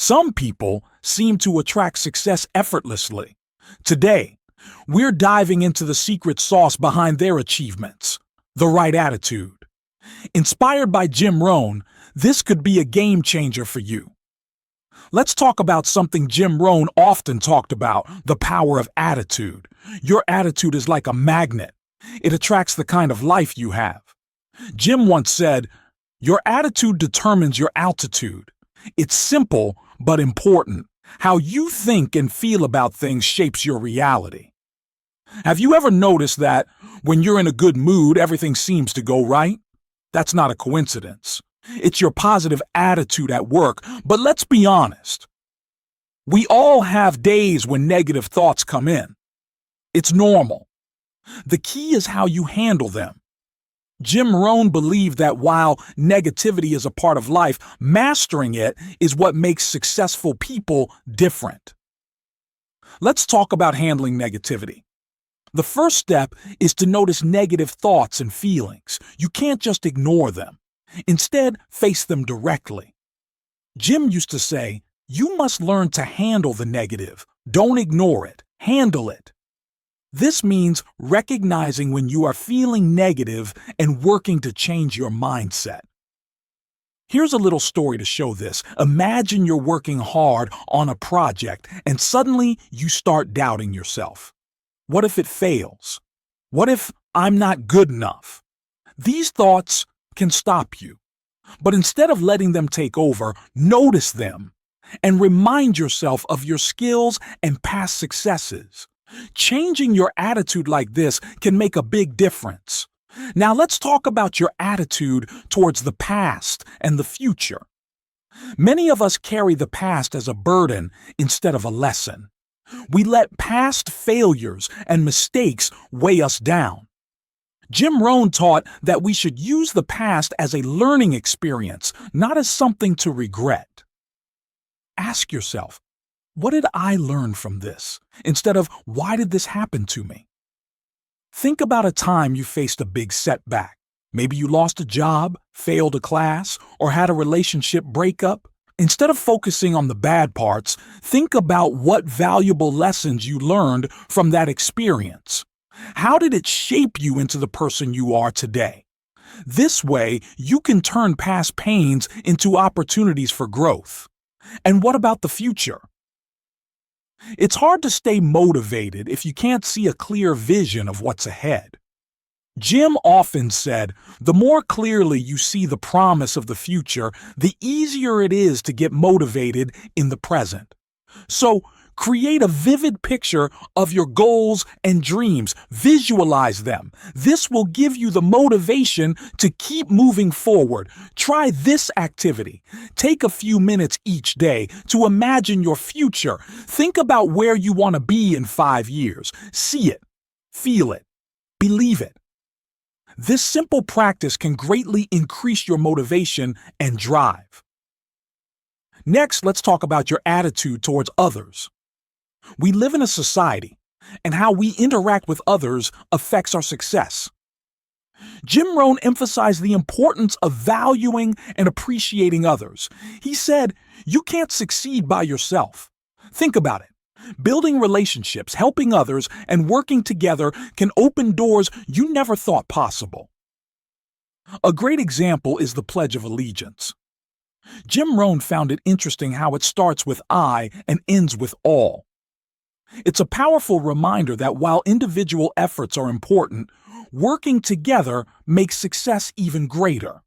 Some people seem to attract success effortlessly. Today, we're diving into the secret sauce behind their achievements, the right attitude. Inspired by Jim Rohn, this could be a game changer for you. Let's talk about something Jim Rohn often talked about, the power of attitude. Your attitude is like a magnet. It attracts the kind of life you have. Jim once said, "Your attitude determines your altitude." It's simple, but important. How you think and feel about things shapes your reality. Have you ever noticed that when you're in a good mood, everything seems to go right? That's not a coincidence. It's your positive attitude at work, but let's be honest. We all have days when negative thoughts come in. It's normal. The key is how you handle them. Jim Rohn believed that while negativity is a part of life, mastering it is what makes successful people different. Let's talk about handling negativity. The first step is to notice negative thoughts and feelings. You can't just ignore them. Instead, face them directly. Jim used to say, "You must learn to handle the negative. Don't ignore it. Handle it." This means recognizing when you are feeling negative and working to change your mindset. Here's a little story to show this. Imagine you're working hard on a project and suddenly you start doubting yourself. What if it fails? What if I'm not good enough? These thoughts can stop you. But instead of letting them take over, notice them and remind yourself of your skills and past successes. Changing your attitude like this can make a big difference. Now let's talk about your attitude towards the past and the future. Many of us carry the past as a burden instead of a lesson. We let past failures and mistakes weigh us down. Jim Rohn taught that we should use the past as a learning experience, not as something to regret. Ask yourself, what did I learn from this? Instead of, why did this happen to me? Think about a time you faced a big setback. Maybe you lost a job, failed a class, or had a relationship breakup. Instead of focusing on the bad parts, think about what valuable lessons you learned from that experience. How did it shape you into the person you are today? This way, you can turn past pains into opportunities for growth. And what about the future? It's hard to stay motivated if you can't see a clear vision of what's ahead. Jim often said, the more clearly you see the promise of the future, the easier it is to get motivated in the present. So, create a vivid picture of your goals and dreams. Visualize them. This will give you the motivation to keep moving forward. Try this activity. Take a few minutes each day to imagine your future. Think about where you want to be in 5 years. See it, feel it, believe it. This simple practice can greatly increase your motivation and drive. Next, let's talk about your attitude towards others. We live in a society, and how we interact with others affects our success. Jim Rohn emphasized the importance of valuing and appreciating others. He said, you can't succeed by yourself. Think about it. Building relationships, helping others, and working together can open doors you never thought possible. A great example is the Pledge of Allegiance. Jim Rohn found it interesting how it starts with I and ends with all. It's a powerful reminder that while individual efforts are important, working together makes success even greater.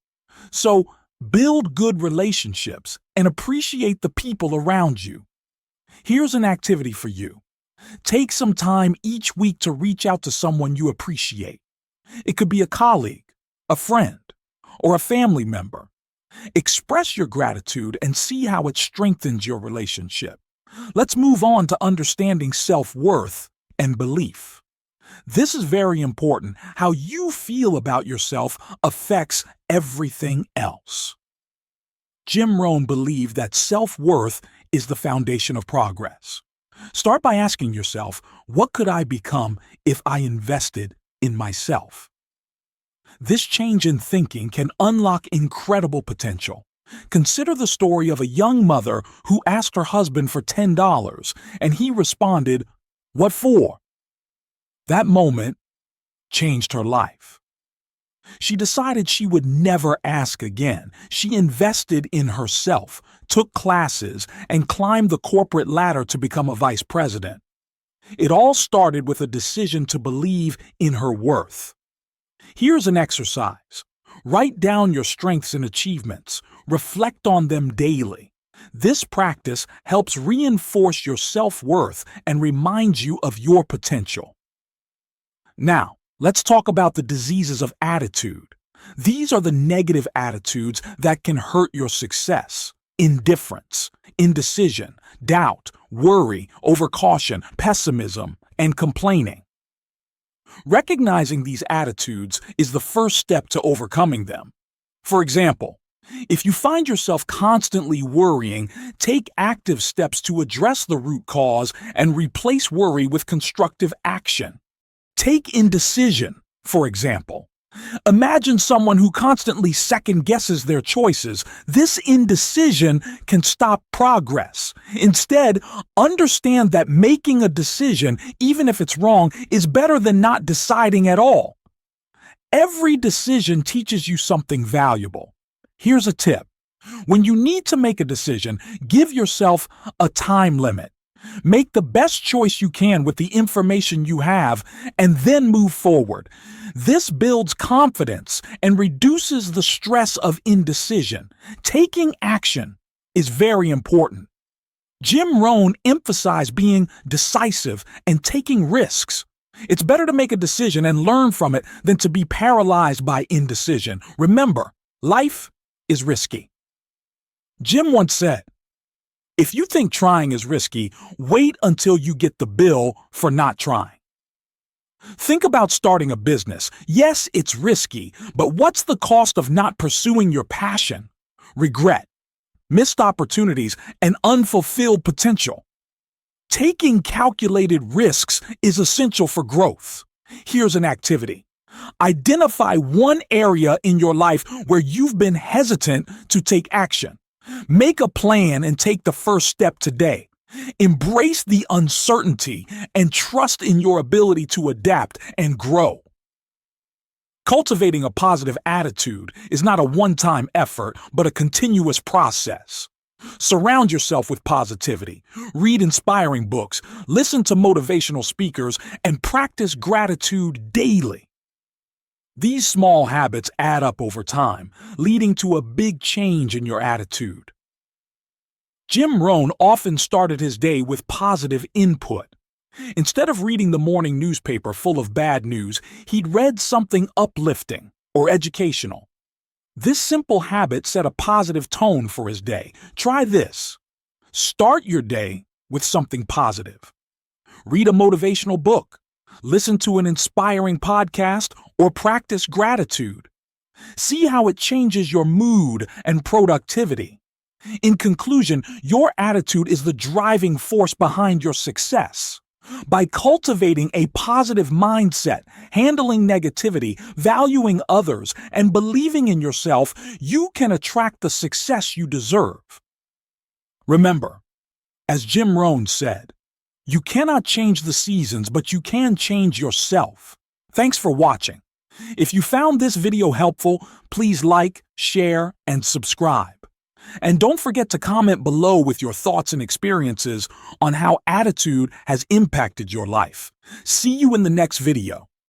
So, build good relationships and appreciate the people around you. Here's an activity for you. Take some time each week to reach out to someone you appreciate. It could be a colleague, a friend, or a family member. Express your gratitude and see how it strengthens your relationship. Let's move on to understanding self-worth and belief. This is very important. How you feel about yourself affects everything else. Jim Rohn believed that self-worth is the foundation of progress. Start by asking yourself, what could I become if I invested in myself? This change in thinking can unlock incredible potential. Consider the story of a young mother who asked her husband for $10, and he responded, "What for?" That moment changed her life. She decided she would never ask again. She invested in herself, took classes, and climbed the corporate ladder to become a vice president. It all started with a decision to believe in her worth. Here's an exercise. Write down your strengths and achievements. Reflect on them daily. This practice helps reinforce your self-worth and reminds you of your potential. Now, let's talk about the diseases of attitude. These are the negative attitudes that can hurt your success. Indifference, indecision, doubt, worry, overcaution, pessimism, and complaining. Recognizing these attitudes is the first step to overcoming them. For example, if you find yourself constantly worrying, take active steps to address the root cause and replace worry with constructive action. Take indecision, for example. Imagine someone who constantly second-guesses their choices. This indecision can stop progress. Instead, understand that making a decision, even if it's wrong, is better than not deciding at all. Every decision teaches you something valuable. Here's a tip. When you need to make a decision, give yourself a time limit. Make the best choice you can with the information you have, and then move forward. This builds confidence and reduces the stress of indecision. Taking action is very important. Jim Rohn emphasized being decisive and taking risks. It's better to make a decision and learn from it than to be paralyzed by indecision. Remember, life is risky. Jim once said, "If you think trying is risky, wait until you get the bill for not trying." Think about starting a business. Yes, it's risky, but what's the cost of not pursuing your passion? Regret, missed opportunities, and unfulfilled potential. Taking calculated risks is essential for growth. Here's an activity. Identify one area in your life where you've been hesitant to take action. Make a plan and take the first step today. Embrace the uncertainty and trust in your ability to adapt and grow. Cultivating a positive attitude is not a one-time effort, but a continuous process. Surround yourself with positivity. Read inspiring books, listen to motivational speakers, and practice gratitude daily. These small habits add up over time, leading to a big change in your attitude. Jim Rohn often started his day with positive input. Instead of reading the morning newspaper full of bad news, he'd read something uplifting or educational. This simple habit set a positive tone for his day. Try this. Start your day with something positive. Read a motivational book. Listen to an inspiring podcast, or practice gratitude. See how it changes your mood and productivity. In conclusion, your attitude is the driving force behind your success. By cultivating a positive mindset, handling negativity, valuing others, and believing in yourself, you can attract the success you deserve. Remember, as Jim Rohn said, you cannot change the seasons, but you can change yourself. Thanks for watching. If you found this video helpful, please like, share, and subscribe. And don't forget to comment below with your thoughts and experiences on how attitude has impacted your life. See you in the next video.